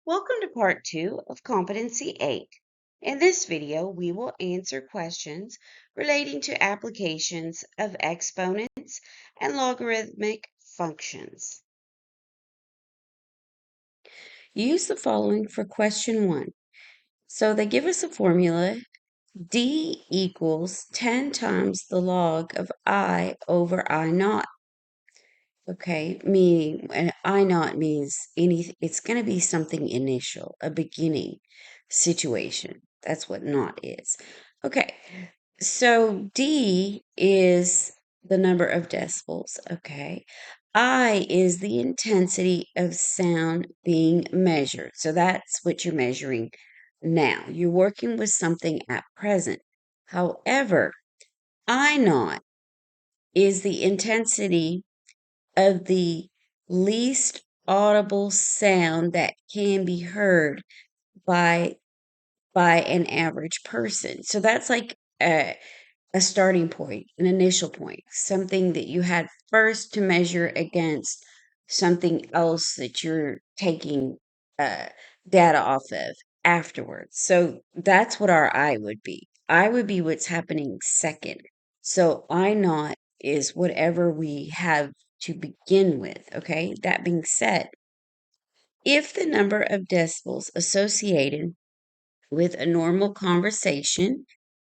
Welcome to part 2 of Competency 8. In this video, we will answer questions relating to applications of exponents and logarithmic functions. Use the following for question 1. So they give us a formula. D equals 10 times the log of I over I naught. Okay, meaning and I naught means it's going to be something initial, a beginning situation. That's what naught is. Okay, so D is the number of decibels. Okay, I is the intensity of sound being measured. So that's what you're measuring now. You're working with something at present. However, I naught is the intensity of the least audible sound that can be heard by an average person. So that's like a starting point, an initial point, something that you had first to measure against something else that you're taking uh, data off of afterwards. So that's what our I would be. I would be what's happening second. So I naught is whatever we have to begin with. Okay. That being said, if the number of decibels associated with a normal conversation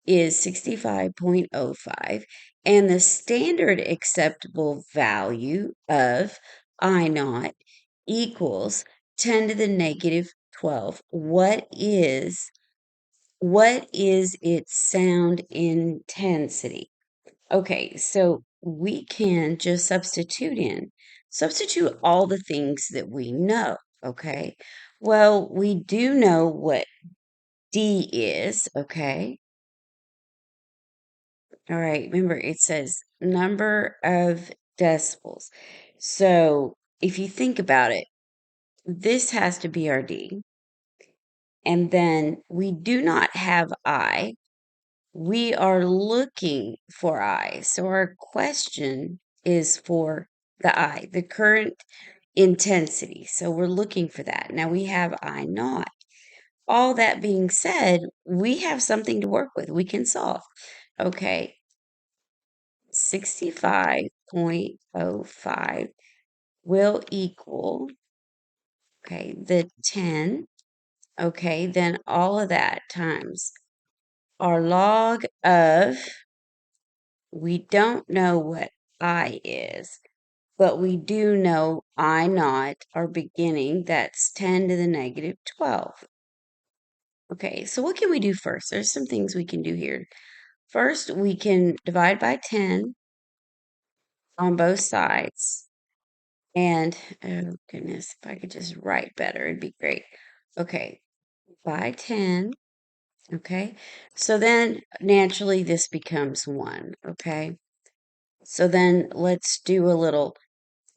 is 65.05, and the standard acceptable value of I naught equals 10 to the negative 12. What is its sound intensity? Okay, so we can just substitute all the things that we know. Okay, well, we do know what D is. Okay, all right, remember it says number of decibels. So if you think about it, this has to be our D. And then we do not have I. We are looking for I. So our question is for the I, the current intensity. So we're looking for that. Now we have I naught. All that being said, we have something to work with. We can solve. Okay, 65.05 will equal, okay, the 10, okay, then all of that times our log of, we don't know what I is, but we do know I naught, our beginning, that's 10 to the negative 12. Okay, so what can we do first? There's some things we can do here. First, we can divide by 10 on both sides. And oh goodness, if I could just write better, it'd be great. Okay, by 10. Okay, so then naturally this becomes 1. Okay, so then let's do a little.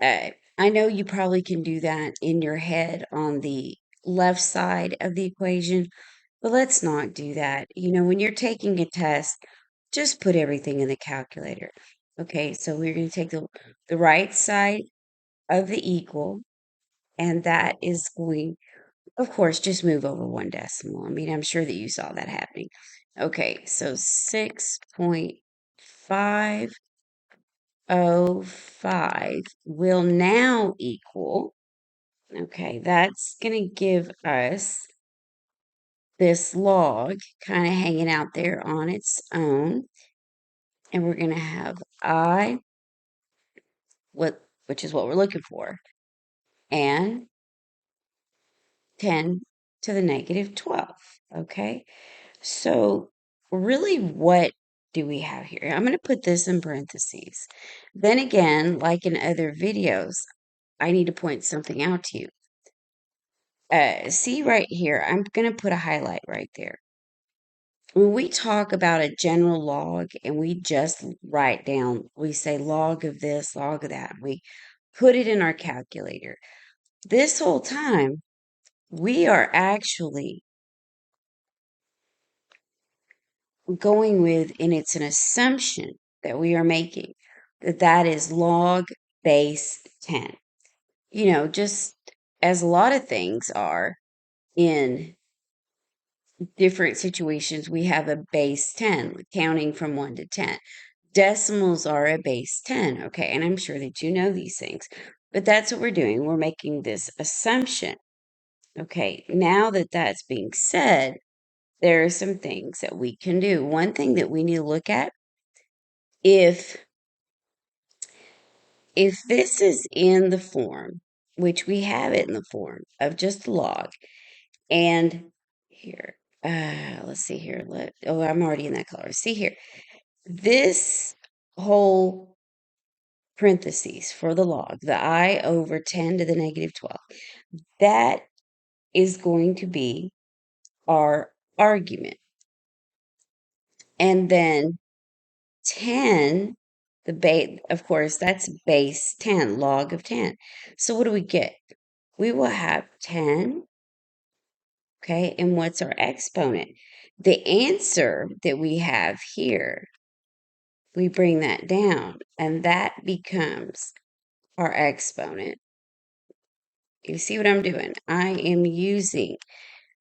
I know you probably can do that in your head on the left side of the equation, but let's not do that. You know, when you're taking a test, just put everything in the calculator. Okay, so we're going to take the right side of the equal, and that is going, of course, just move over 1 decimal. I mean, I'm sure that you saw that happening. Okay, so 6.505 will now equal, okay, that's going to give us this log kind of hanging out there on its own. And we're going to have I, which is what we're looking for, and 10 to the negative 12. Okay, so really, what do we have here? I'm going to put this in parentheses. Then again, like in other videos, I need to point something out to you. See right here, I'm going to put a highlight right there. When we talk about a general log and we just write down, we say log of this, log of that, we put it in our calculator. This whole time, we are actually going with, and it's an assumption that we are making, that is log base 10. You know, just as a lot of things are, in different situations, we have a base 10, counting from 1 to 10. Decimals are a base 10, okay? And I'm sure that you know these things. But that's what we're doing. We're making this assumption. Okay, now that that's being said, there are some things that we can do. One thing that we need to look at, if this is in the form, which we have it in the form of just log, and here, let's see here. I'm already in that color. See here, this whole parentheses for the log, the I over 10 to the negative 12, that is going to be our argument. And then 10, the base, of course, that's base 10, log of 10. So what do we get? We will have 10, okay, and what's our exponent? The answer that we have here, we bring that down, and that becomes our exponent. You see what I'm doing? I am using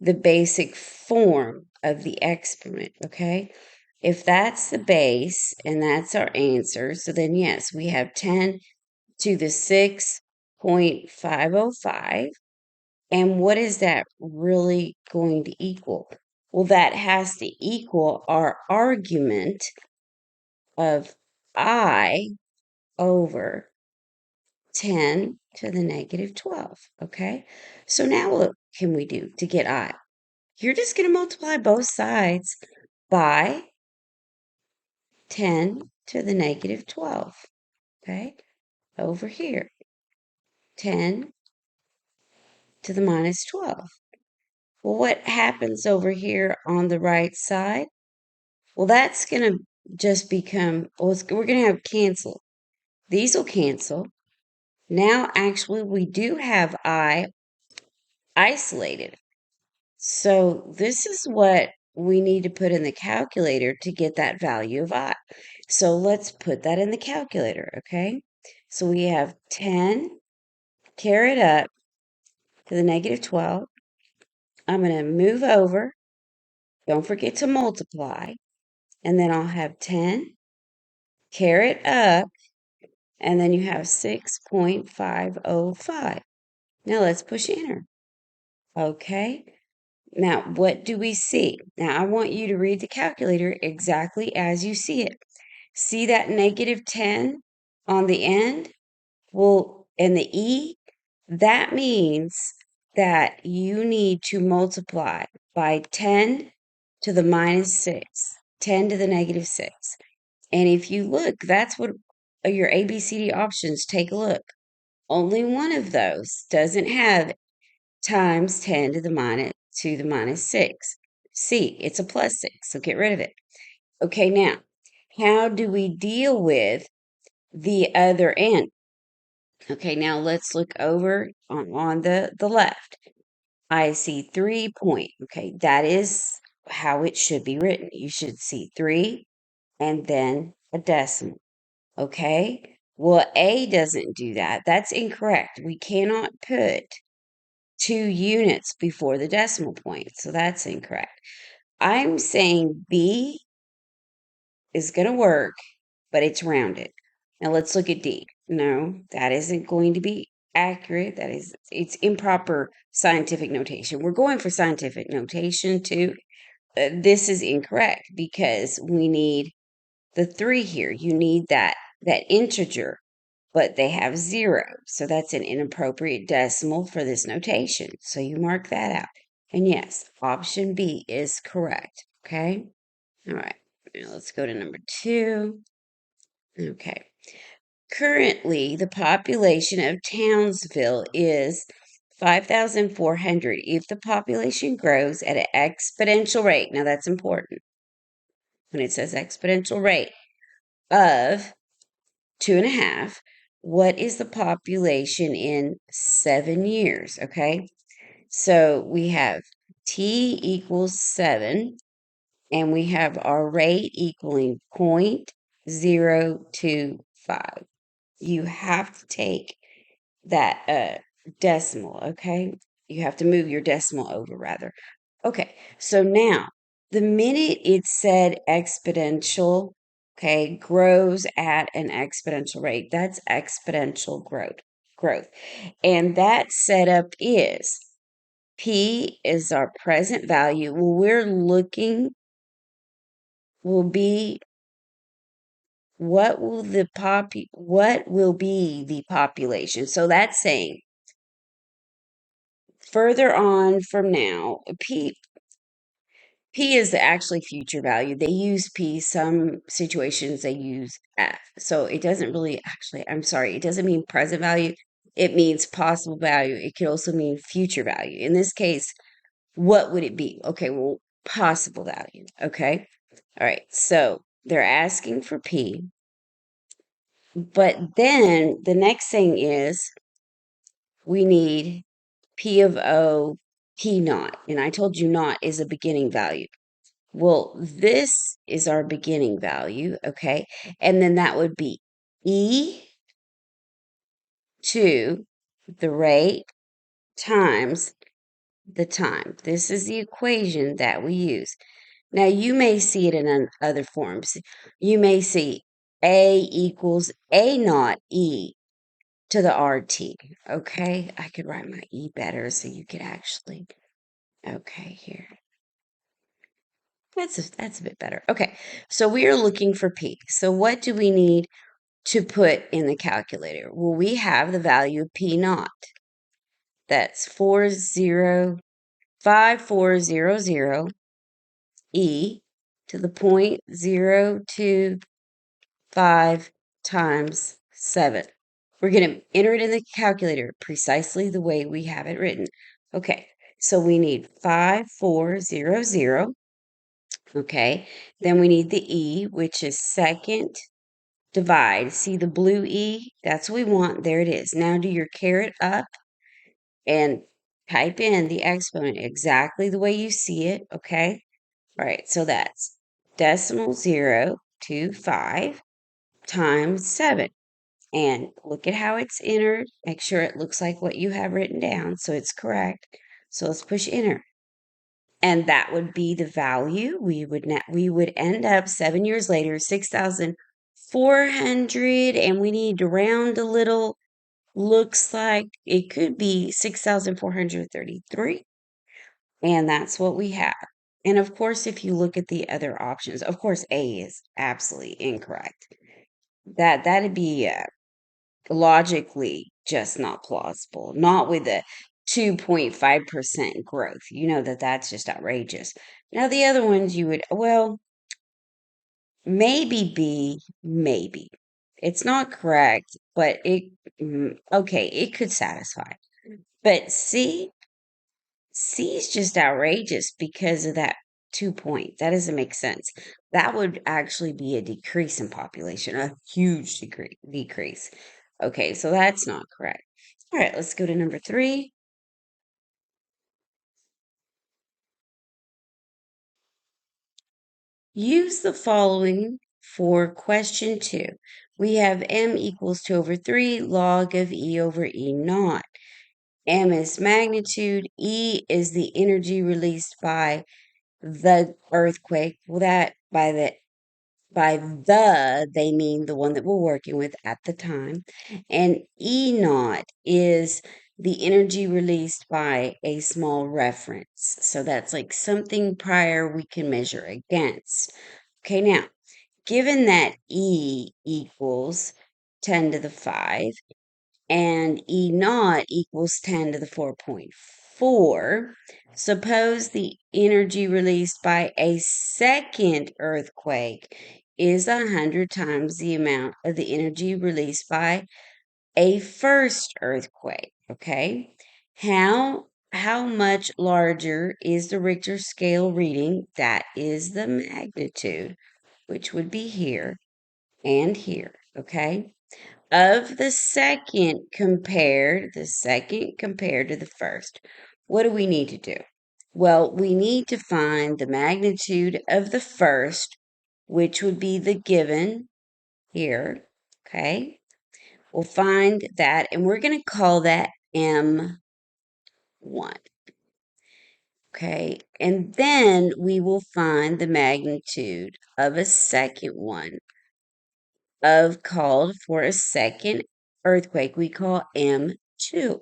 the basic form of the exponent, okay? If that's the base and that's our answer, so then yes, we have 10 to the 6.505. And what is that really going to equal? Well, that has to equal our argument of I over 10 to the negative 12, okay? So now what can we do to get I? You're just going to multiply both sides by 10 to the negative 12, okay? Over here, 10 to the minus 12. Well, what happens over here on the right side? Well, that's going to just become, we're going to have cancel. These will cancel. Now, actually, we do have I isolated. So this is what we need to put in the calculator to get that value of I. So let's put that in the calculator, okay? So we have 10 carried up to the negative 12. I'm going to move over. Don't forget to multiply. And then I'll have 10 carried up. And then you have 6.505. Now let's push enter. Okay. Now, what do we see? Now, I want you to read the calculator exactly as you see it. See that negative 10 on the end? Well, and the E, that means that you need to multiply by 10 to the minus 6, 10 to the negative 6. And if you look, that's what your ABCD options, take a look. Only one of those doesn't have times 10 to the minus 6. See, it's a plus 6, so get rid of it. Okay, now, how do we deal with the other end? Okay, now let's look over on the left. I see 3 point. Okay, that is how it should be written. You should see 3 and then a decimal. Okay, well, A doesn't do that. That's incorrect. We cannot put 2 units before the decimal point, so that's incorrect. I'm saying B is going to work, but it's rounded. Now let's look at D. No, that isn't going to be accurate. It's improper scientific notation. We're going for scientific notation too. This is incorrect because we need the 3 here. You need that integer, but they have 0. So that's an inappropriate decimal for this notation. So you mark that out. And yes, option B is correct. Okay. All right. Now let's go to number 2. Okay. Currently, the population of Townsville is 5,400. If the population grows at an exponential rate, now that's important when it says exponential rate of 2.5, what is the population in 7 years? Okay, so we have t equals 7, and we have our rate equaling 0.025. You have to take that decimal, okay? You have to move your decimal over, rather. Okay, so now the minute it said exponential, okay, grows at an exponential rate, that's exponential growth. And that setup is P is our present value. Well, we're looking will be what will be the population. So that's saying further on from now, P is actually future value. They use P, some situations they use F. So it doesn't really actually, I'm sorry, it doesn't mean present value. It means possible value. It could also mean future value. In this case, what would it be? Okay, well, possible value. Okay. All right. So they're asking for P. But then the next thing is we need P of O, P naught. And I told you naught is a beginning value. Well, this is our beginning value, okay? And then that would be E to the rate times the time. This is the equation that we use. Now, you may see it in other forms. You may see A equals A naught E to the RT, okay? I could write my E better so you could actually, okay, here. That's a bit better. Okay, so we are looking for P. So what do we need to put in the calculator? Well, we have the value of P naught. That's 5400 E to the 0.025 times 7. We're going to enter it in the calculator precisely the way we have it written. Okay, so we need 5400. Okay, then we need the E, which is second divide. See the blue E? That's what we want. There it is. Now do your caret up and type in the exponent exactly the way you see it. Okay, all right, so that's decimal 0.025 times 7. And look at how it's entered. Make sure it looks like what you have written down so it's correct. So let's push enter. And that would be the value. We would end up 7 years later, 6,400, and we need to round a little. Looks like it could be 6,433. And that's what we have. And of course, if you look at the other options, of course, A is absolutely incorrect. That'd be logically just not plausible, not with a 2.5% growth. You know that's just outrageous. Now, the other ones you would, well, maybe B, maybe. It's not correct, but okay, it could satisfy. But C is just outrageous because of that 2 point. That doesn't make sense. That would actually be a decrease in population, a huge decrease. Okay, so that's not correct. All right, let's go to number 3. Use the following for question 2. We have m equals 2 over 3 log of E over E naught. M is magnitude. E is the energy released by the earthquake. Well, that by they mean the one that we're working with at the time. And E naught is the energy released by a small reference. So that's like something prior we can measure against. Okay, now, given that E equals 10 to the 5 and E naught equals 10 to the 4.4, suppose the energy released by a second earthquake is 100 times the amount of the energy released by a first earthquake. Okay, how much larger is the Richter scale reading? That is the magnitude, which would be here and here. Okay, of the second compared to the first. What do we need to do? Well, we need to find the magnitude of the first, which would be the given here. Okay, we'll find that, and we're going to call that M1. 1. Okay, and then we will find the magnitude of a second one called for a second earthquake we call M2.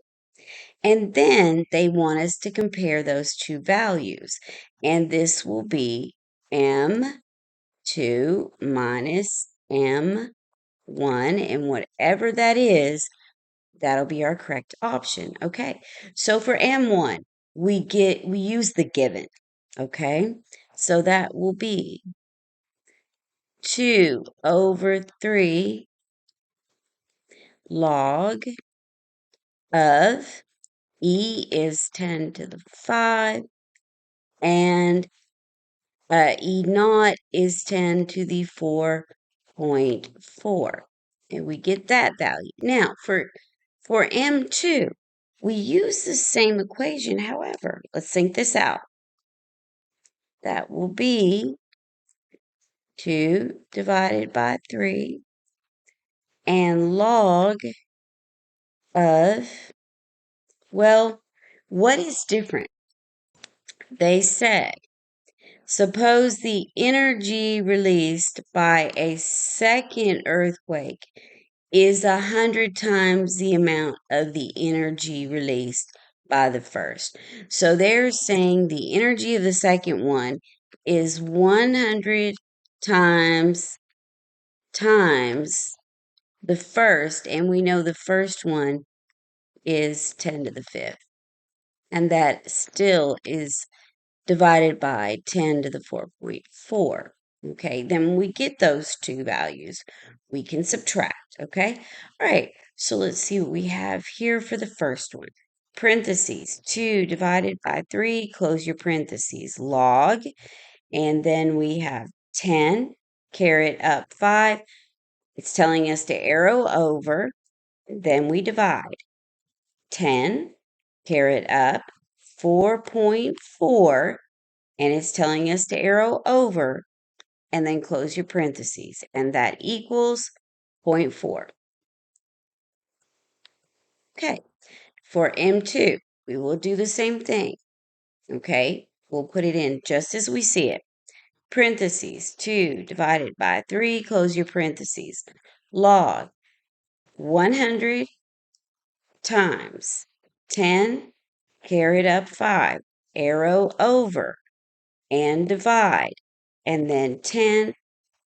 And then they want us to compare those two values. And this will be M2 minus M1. And whatever that is, that'll be our correct option. Okay. So for M1, we use the given. Okay. So that will be 2 over 3 log of E is 10 to the 5 and E naught is 10 to the 4.4. And we get that value. Now, for M2, we use the same equation. However, let's think this out. That will be 2 divided by 3 and log of, well, what is different? They said, suppose the energy released by a second earthquake is 100 times the amount of the energy released by the first. So they're saying the energy of the second one is 100 times the first, and we know the first one is 10 to the fifth. And that still is divided by 10 to the 4.4. Okay, then when we get those two values, we can subtract. Okay, all right, so let's see what we have here for the first one. Parentheses, 2 divided by 3, close your parentheses, log, and then we have 10, caret up 5. It's telling us to arrow over, then we divide. 10, caret up, 4.4, and it's telling us to arrow over and then close your parentheses, and that equals 0.4. Okay, for M2, we will do the same thing. Okay, we'll put it in just as we see it. Parentheses, 2 divided by 3, close your parentheses. Log 100 times 10, caret up 5, arrow over, and divide, and then 10,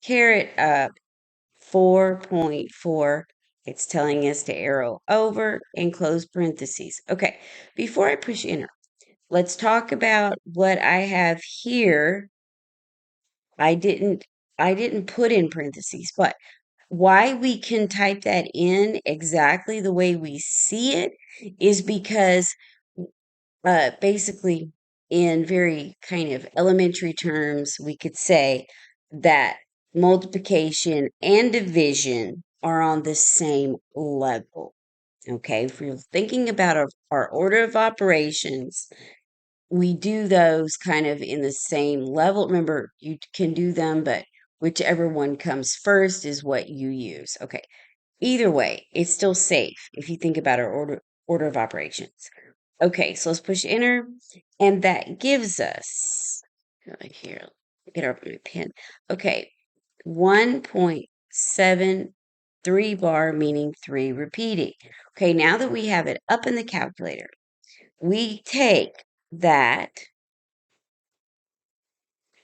caret up 4.4. It's telling us to arrow over and close parentheses. Okay, before I push enter, let's talk about what I have here. I didn't put in parentheses, but why we can type that in exactly the way we see it is because basically, in very kind of elementary terms, we could say that multiplication and division are on the same level. Okay, if we're thinking about our order of operations, we do those kind of in the same level. Remember, you can do them, but whichever one comes first is what you use. Okay, either way, it's still safe if you think about our order of operations. Okay, so let's push enter, and that gives us, right here, get up my pen. Okay, 1.73 bar, meaning 3 repeating. Okay, now that we have it up in the calculator, we take that,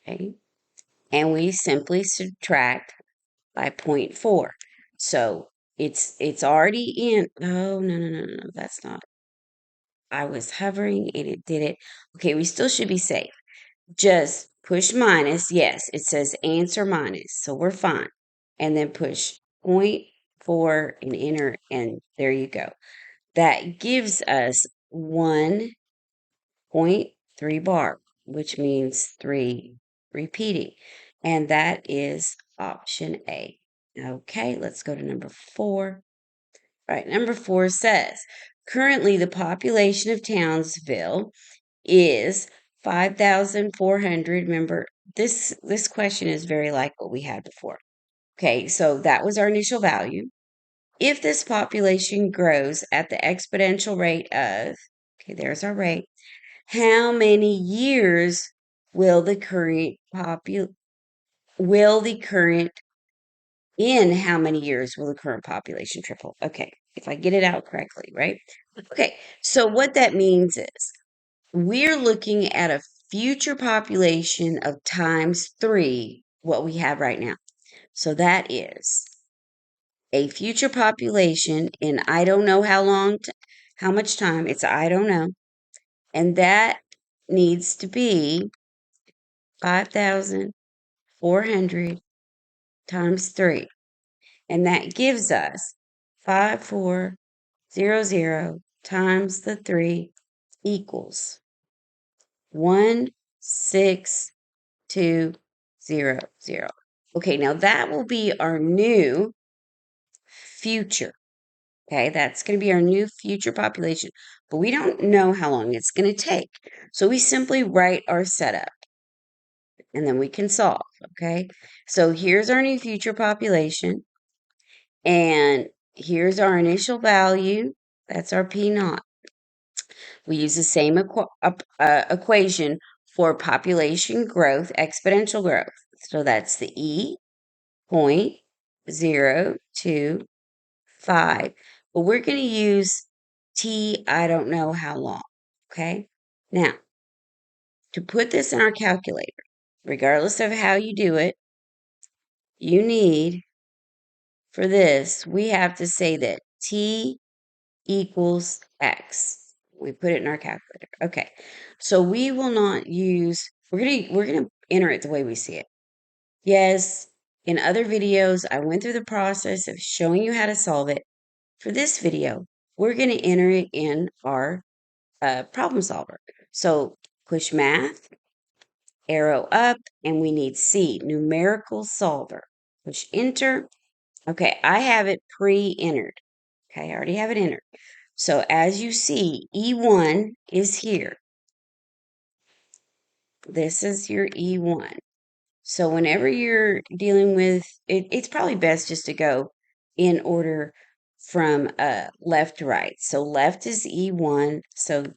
okay, and we simply subtract by 0.4. So it's already in. Oh, no, that's not. I was hovering and it did it. Okay, we still should be safe. Just push minus. Yes, it says answer minus, so we're fine. And then push 0.4 and enter, and there you go. That gives us 1.3 bar, which means 3 repeating. And that is option A. Okay, let's go to number 4. All right, number 4 says, currently the population of Townsville is 5,400. Remember, this question is very like what we had before. Okay, so that was our initial value. If this population grows at the exponential rate of, Okay, there's our rate. How many years will the current in how many years will the current population triple? Okay, if I get it out correctly, right? Okay, so what that means is we're looking at a future population of times 3 what we have right now. So that is a future population in I don't know how long, how much time, it's I don't know. And that needs to be 5,400 times 3. And that gives us 5400 times the 3 equals 16200. Okay, now that will be our new future. Okay, that's going to be our new future population, but we don't know how long it's going to take. So we simply write our setup and then we can solve. Okay, so here's our new future population, and here's our initial value. That's our P naught. We use the same equation for population growth, exponential growth. So that's the E.025. But we're going to use T, I don't know how long. Okay. Now, to put this in our calculator, regardless of how you do it, you need, for this, we have to say that T equals X. We put it in our calculator. Okay. So we will not use, we're gonna enter it the way we see it. Yes, in other videos, I went through the process of showing you how to solve it. For this video, we're going to enter it in our problem solver. So push math, arrow up, and we need C, numerical solver. Push enter. Okay, I have it pre-entered. Okay, I already have it entered. So as you see, E1 is here. This is your E1. So whenever you're dealing with it, it's probably best just to go in order from left to right. So left is E1. So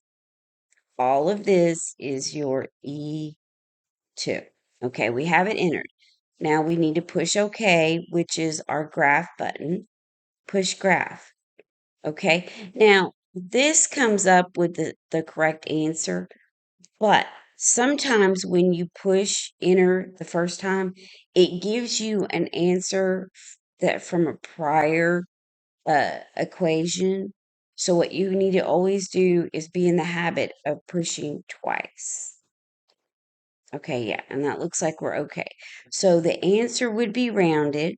all of this is your E2. Okay, we have it entered. Now we need to push OK, which is our graph button. Push graph. Okay, now this comes up with the correct answer, but sometimes when you push enter the first time, it gives you an answer that from a prior equation. So what you need to always do is be in the habit of pushing twice. Okay, yeah, and that looks like we're okay. So the answer would be rounded.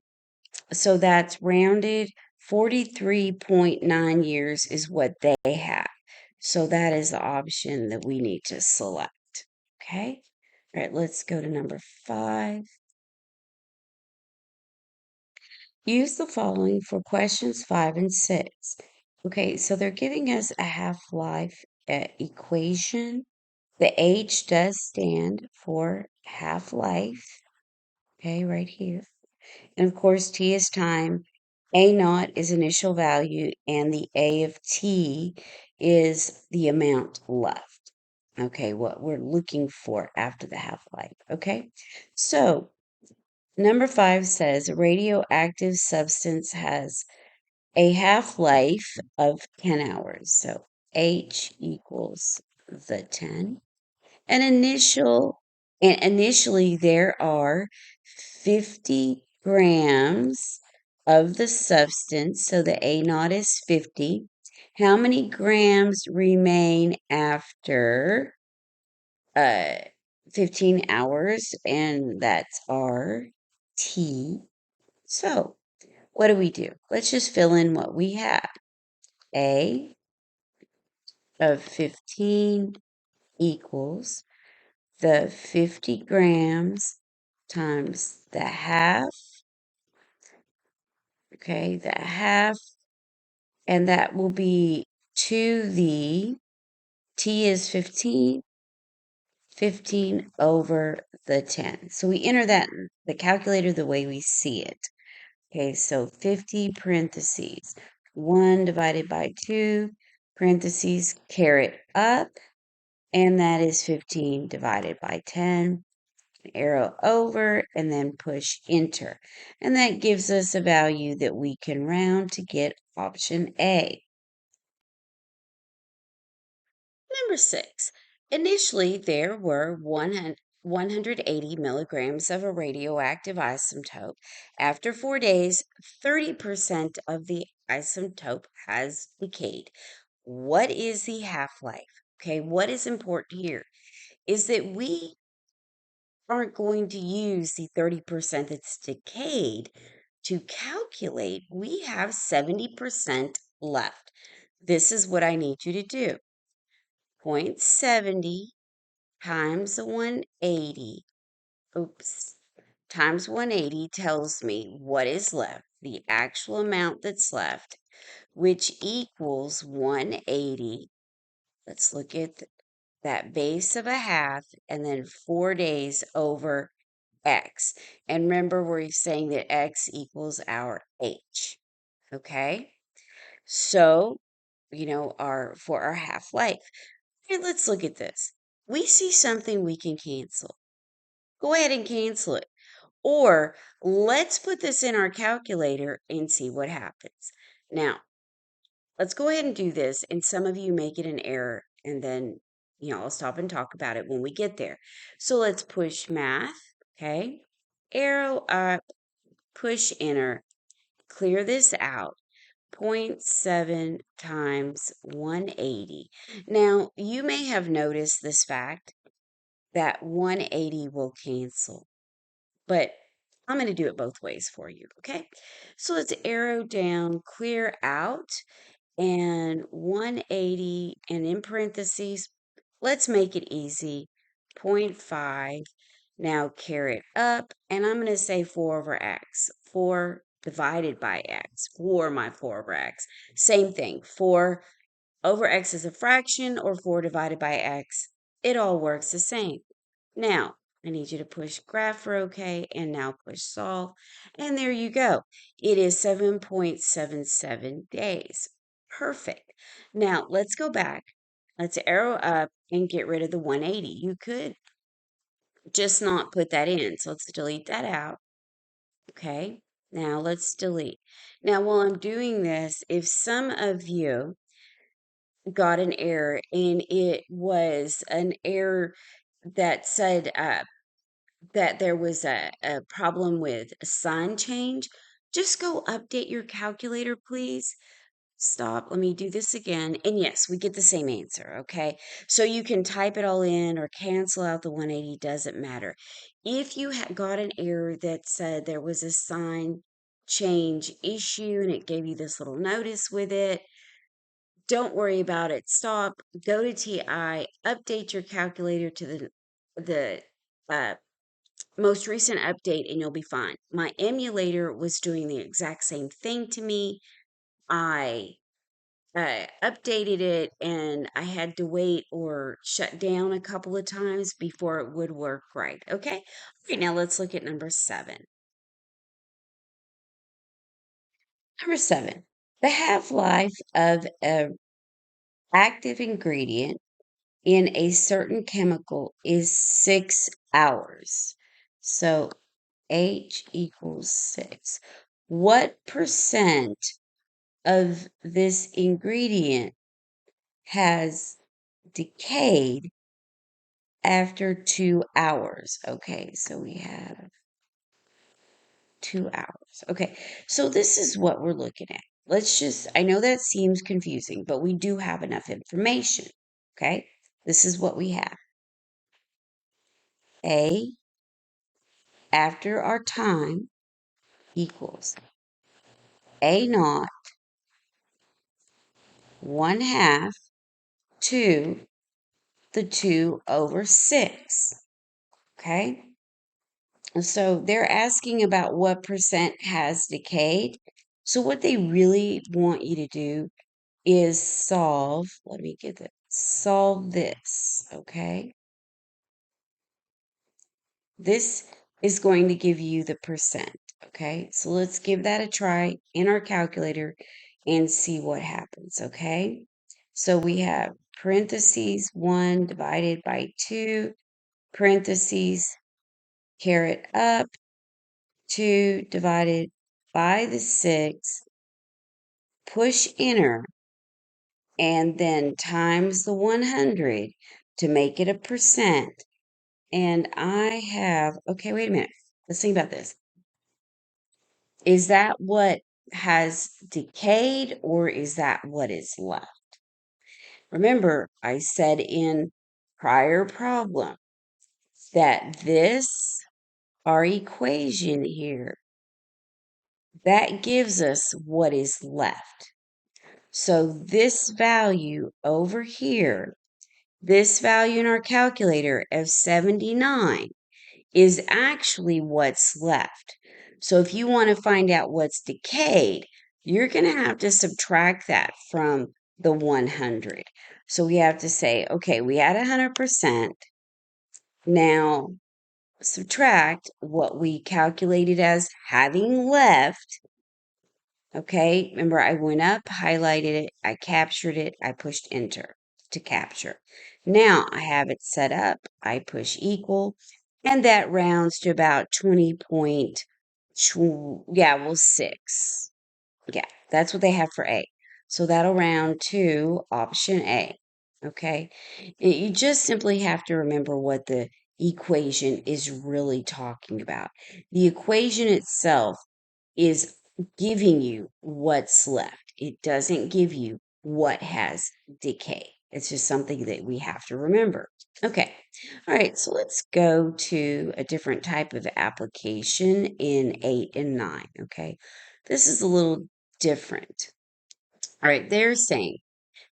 So that's rounded 43.9 years is what they have. So that is the option that we need to select. Okay. All right, let's go to number 5. Use the following for questions 5 and 6. Okay, so they're giving us a half-life equation. The H does stand for half-life. Okay, right here. And of course, T is time. A naught is initial value, and the A of T is the amount left. Okay, what we're looking for after the half-life. Okay, so number 5 says a radioactive substance has a half-life of 10 hours. So H equals the 10. And initially there are 50 grams of the substance. So the A naught is 50. How many grams remain after uh 15 hours? And that's our T. So what do? Let's just fill in what we have. A of 15 equals the 50 grams times the half. Okay, the half, and that will be to the T is 15, 15 over the 10. So we enter that in the calculator the way we see it. Okay, so 50 parentheses, 1 divided by 2 parentheses, caret up, and that is 15 divided by 10. Arrow over, and then push enter. And that gives us a value that we can round to get option A. Number 6. Initially, there were 180 milligrams of a radioactive isotope. After 4 days, 30% of the isotope has decayed. What is the half-life? Okay, what is important here is that we aren't going to use the 30% that's decayed to calculate. We have 70% left. This is what I need you to do. 0.70 times 180, times 180 tells me what is left, the actual amount that's left, which equals 180. Let's look at that base of a half, and then 4 days over x. And remember, we're saying that x equals our h. Okay? So, for our half-life. Here, let's look at this. We see something we can cancel. Go ahead and cancel it. Or let's put this in our calculator and see what happens. Now, let's go ahead and do this. And some of you may get an error, and then, I'll stop and talk about it when we get there. So let's push math, okay? Arrow up, push enter, clear this out. 0.7 times 180. Now, you may have noticed this fact that 180 will cancel, but I'm going to do it both ways for you, okay? So let's arrow down, clear out, and 180, and in parentheses, let's make it easy, 0.5. Now caret up, and I'm going to say 4 over x. 4 divided by x, 4 my 4 over x. Same thing, 4 over x is a fraction, or 4 divided by x. It all works the same. Now, I need you to push graph for OK, and now push solve. And there you go. It is 7.77 days. Perfect. Now, let's go back. Let's arrow up and get rid of the 180. You could just not put that in. So let's delete that out. Okay. Now let's delete. Now, while I'm doing this, if some of you got an error, and it was an error that said that there was a problem with a sign change, just go update your calculator, please. Stop. Let me do this again. And yes, we get the same answer, okay? So you can type it all in or cancel out the 180, doesn't matter. If you got an error that said there was a sign change issue and it gave you this little notice with it, don't worry about it. Stop. Go to TI, update your calculator to the uh, most recent update, and you'll be fine. My emulator was doing the exact same thing to me. I updated it, and I had to wait or shut down a couple of times before it would work right. Okay? All right, now let's look at number 7. Number 7. The half-life of an active ingredient in a certain chemical is 6 hours. So H equals 6. What percent of this ingredient has decayed after 2 hours? Okay, so we have 2 hours. Okay, so this is what we're looking at. I know that seems confusing, but we do have enough information. Okay, this is what we have. A after our time equals A naught 1/2 to the 2 over 6. Okay. So they're asking about what percent has decayed. So what they really want you to do is solve this. Okay. This is going to give you the percent. Okay. So let's give that a try in our calculator and see what happens. Okay. So we have parentheses 1 divided by 2, parentheses, caret up, 2 divided by the 6, push enter, and then times the 100 to make it a percent. And I have, okay, wait a minute. Let's think about this. Is that what has decayed or is that what is left? Remember, I said in prior problem that this, our equation here, that gives us what is left. So this value over here, this value in our calculator of 79 is actually what's left. So if you want to find out what's decayed, you're going to have to subtract that from the 100. So we have to say, okay, we had 100%. Now subtract what we calculated as having left. Okay, remember I went up, highlighted it, I captured it, I pushed enter to capture. Now I have it set up, I push equal, and that rounds to about 20.6. Yeah, that's what they have for A. So that'll round to option A. Okay, you just simply have to remember what the equation is really talking about. The equation itself is giving you what's left. It doesn't give you what has decayed. It's just something that we have to remember. Okay. All right. So let's go to a different type of application in 8 and 9. Okay. This is a little different. All right. They're saying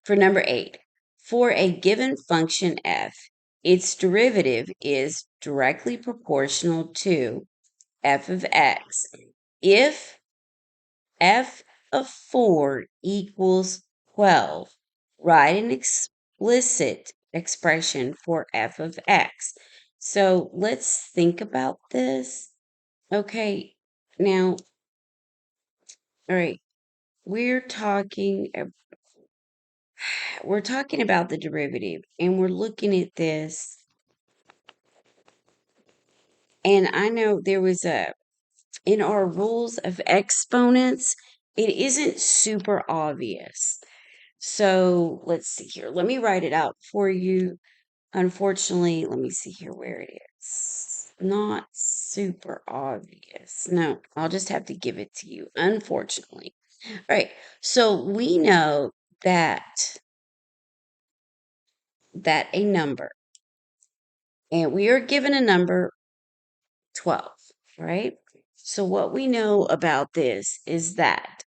for number 8, for a given function f, its derivative is directly proportional to f of x if f of 4 equals 12. Write an explicit expression for f of x. So let's think about this. Okay, now, all right, we're talking we're talking about the derivative, and we're looking at this. And I know there was in our rules of exponents, it isn't super obvious. So let's see here. Let me write it out for you. Unfortunately, let me see here where it is. Not super obvious. No, I'll just have to give it to you, unfortunately. All right. So we know that a number, and we are given a number 12, right? So what we know about this is that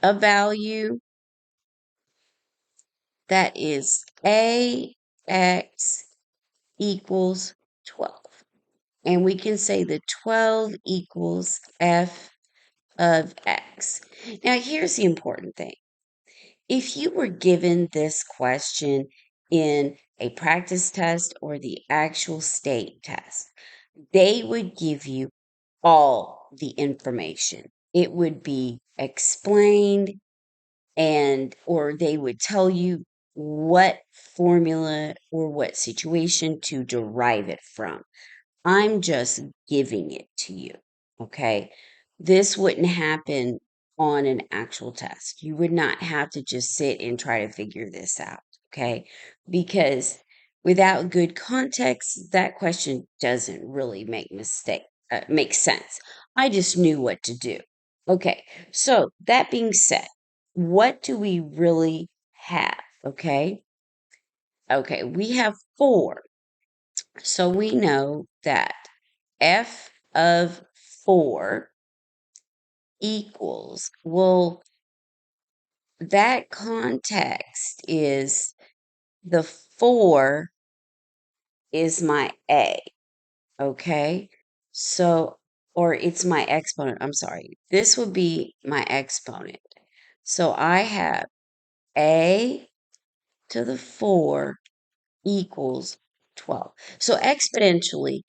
a value that is ax equals 12. And we can say that 12 equals f of x. Now, here's the important thing. If you were given this question in a practice test or the actual state test, they would give you all the information. It would be explained and or they would tell you what formula or what situation to derive it from. I'm just giving it to you. Okay. This wouldn't happen on an actual test. You would not have to just sit and try to figure this out. Okay. Because without good context, that question doesn't really make sense. I just knew what to do. Okay. So that being said, what do we really have? Okay. Okay. We have 4. So we know that f of 4 equals, well, that context is the 4 is my a, okay? So, or it's my exponent. I'm sorry. This would be my exponent. So I have a to the 4 equals 12. So exponentially,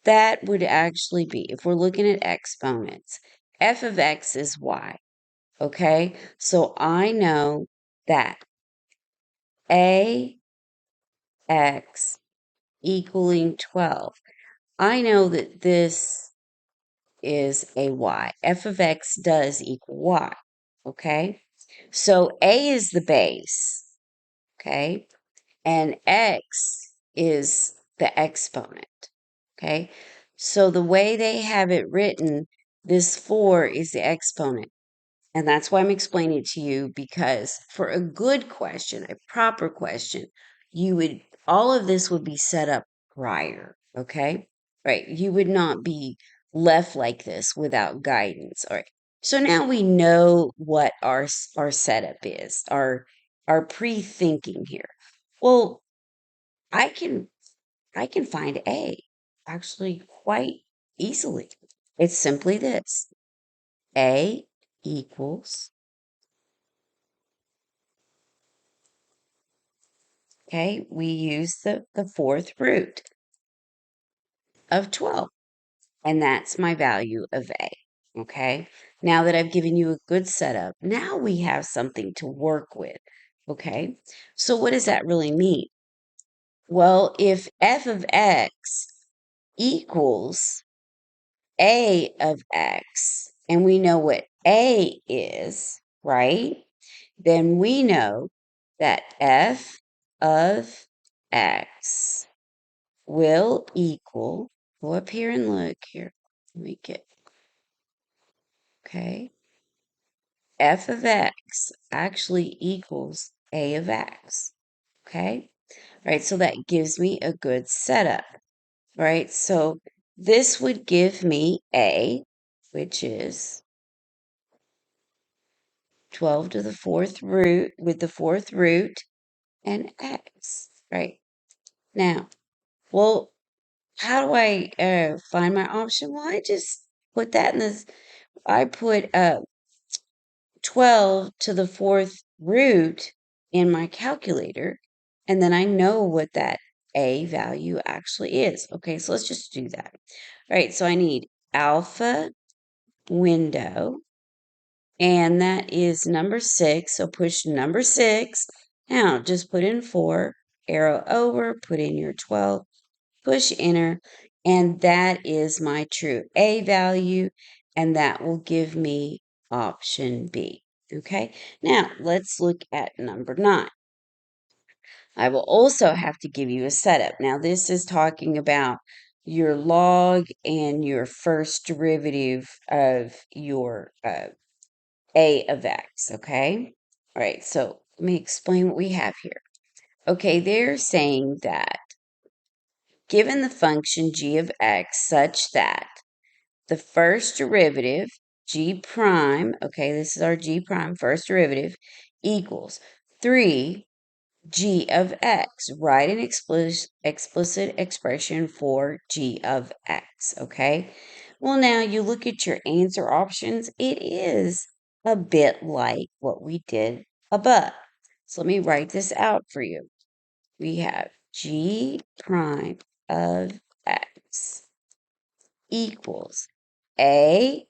that would actually be, if we're looking at exponents, f of x is y. Okay, so I know that AX equaling 12. I know that this is a y. F of x does equal y. Okay, so A is the base. Okay, and x is the exponent. Okay, so the way they have it written, this 4 is the exponent. And that's why I'm explaining it to you, because for a good question, a proper question, all of this would be set up prior. Okay, right? You would not be left like this without guidance. All right. So now we know what our setup is, our pre-thinking here. Well, I can I can find A actually quite easily. It's simply this. A equals, okay, we use the fourth root of 12, and that's my value of A. Okay, now that I've given you a good setup, now we have something to work with. Okay, so what does that really mean? Well, if f of x equals A of x, and we know what A is, right? Then we know that f of x will equal, go up here and look here. Let me get, okay. F of x actually equals A of x, okay? All right, so that gives me a good setup, right? So this would give me A, which is 12 to the fourth root with the fourth root and x, right? Now, well, how do I find my option? Well, I just put that in this. I put 12 to the fourth root in my calculator, and then I know what that A value actually is. Okay, so let's just do that. All right, so I need alpha window, and that is number 6. So push number 6. Now just put in 4, arrow over, put in your 12, push enter, and that is my true A value, and that will give me option B. Okay, now let's look at number 9. I will also have to give you a setup. Now, this is talking about your log and your first derivative of your A of x, okay? All right, so let me explain what we have here. Okay, they're saying that given the function g of x such that the first derivative, g prime, okay, this is our g prime, first derivative, equals 3 g of x. Write an explicit expression for g of x, okay? Well, now you look at your answer options, it is a bit like what we did above. So let me write this out for you. We have g prime of x equals a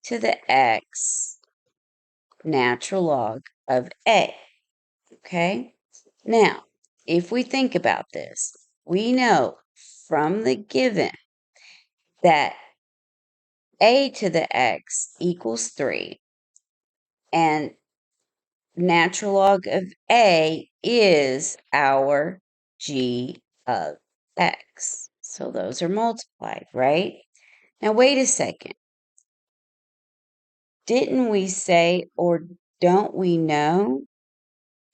to the x natural log of a, okay? Now, if we think about this, we know from the given that a to the x equals 3, and natural log of a is our g of x. So those are multiplied, right? Now, wait a second. Didn't we say, or don't we know,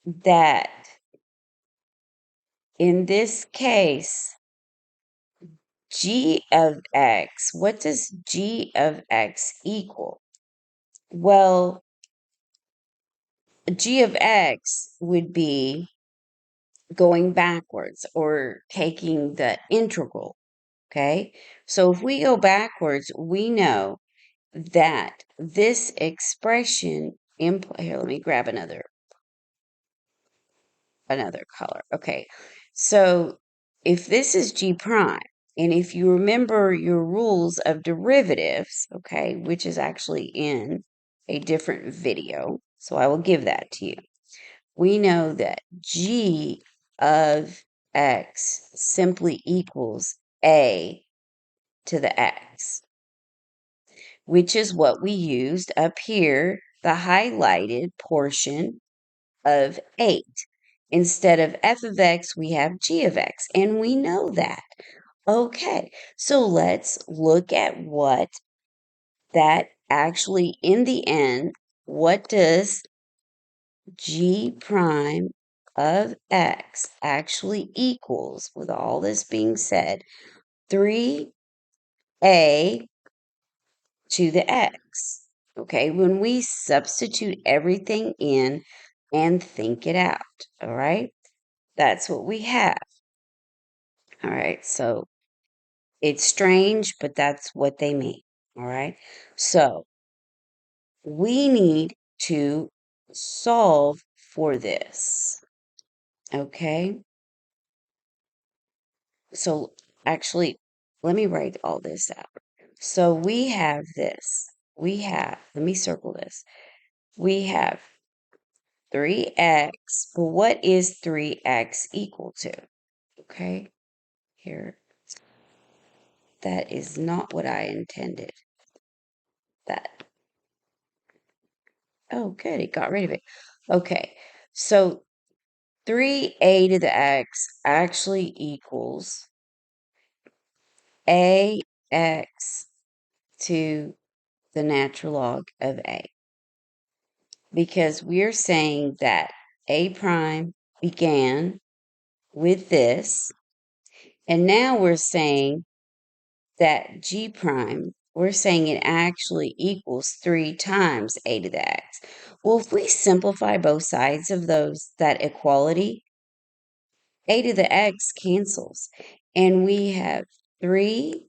that in this case, g of x, what does g of x equal? Well, g of x would be going backwards or taking the integral, okay? So if we go backwards, we know that this expression, here, let me grab another color. Okay, so if this is g prime, and if you remember your rules of derivatives, okay, which is actually in a different video, so I will give that to you. We know that g of x simply equals a to the x, which is what we used up here, the highlighted portion of 8. Instead of f of x, we have g of x, and we know that. Okay, so let's look at what that actually, in the end, what does g prime of x actually equals, with all this being said, 3a to the x. Okay, when we substitute everything in and think it out, all right? That's what we have. All right, so it's strange, but that's what they mean. All right, so we need to solve for this. Okay, so actually, let me write all this out. So we have this. Let me circle this. We have 3x, but what is 3x equal to? Okay, here. That is not what I intended. That. Oh, good. It got rid of it. Okay, so 3a to the x actually equals ax to the natural log of a, because we're saying that a prime began with this, and now we're saying that g prime, we're saying it actually equals 3 times a to the x. Well, if we simplify both sides of that equality, a to the x cancels, and we have 3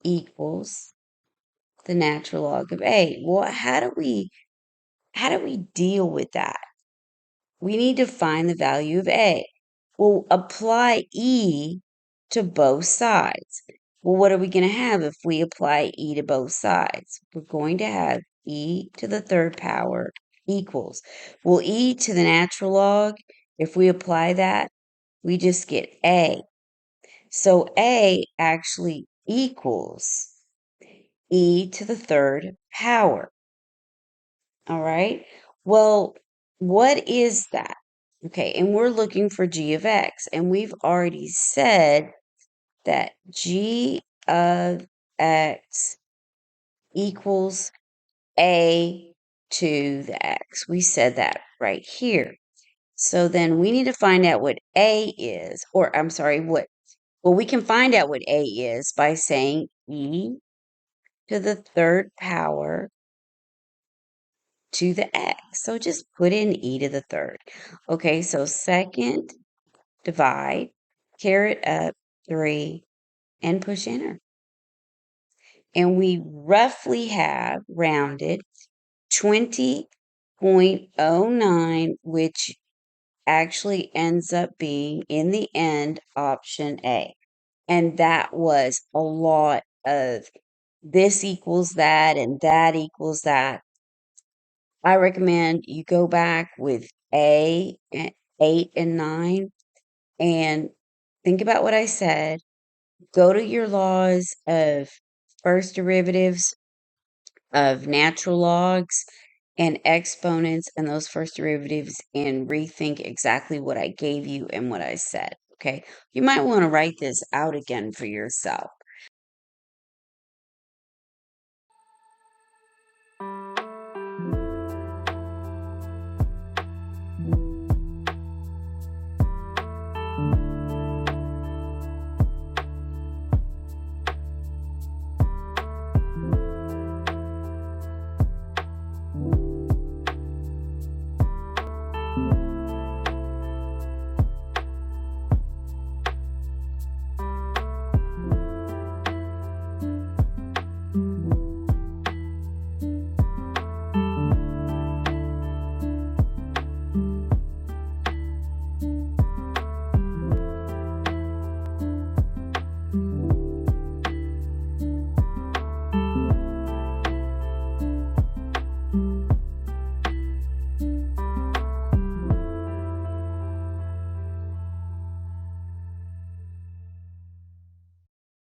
equals the natural log of a. Well, how do we deal with that? We need to find the value of a. Well, apply e to both sides. Well, what are we going to have if we apply e to both sides? We're going to have e to the third power equals. Well, e to the natural log, if we apply that, we just get a. So a actually equals e to the third power. All right. Well, what is that? Okay, and we're looking for g of x, and we've already said that g of x equals a to the x. We said that right here. So then we need to find out what a is, or I'm sorry, we can find out what a is by saying e to the third power to the x. So just put in e to the third. Okay, so second, divide, caret up 3, and push enter. And we roughly have rounded 20.09, which actually ends up being, in the end, option A. And that was a lot of this equals that and that equals that. I recommend you go back with A, 8 and 9, and think about what I said. Go to your laws of first derivatives, of natural logs, and exponents, and those first derivatives, and rethink exactly what I gave you and what I said. Okay, you might want to write this out again for yourself.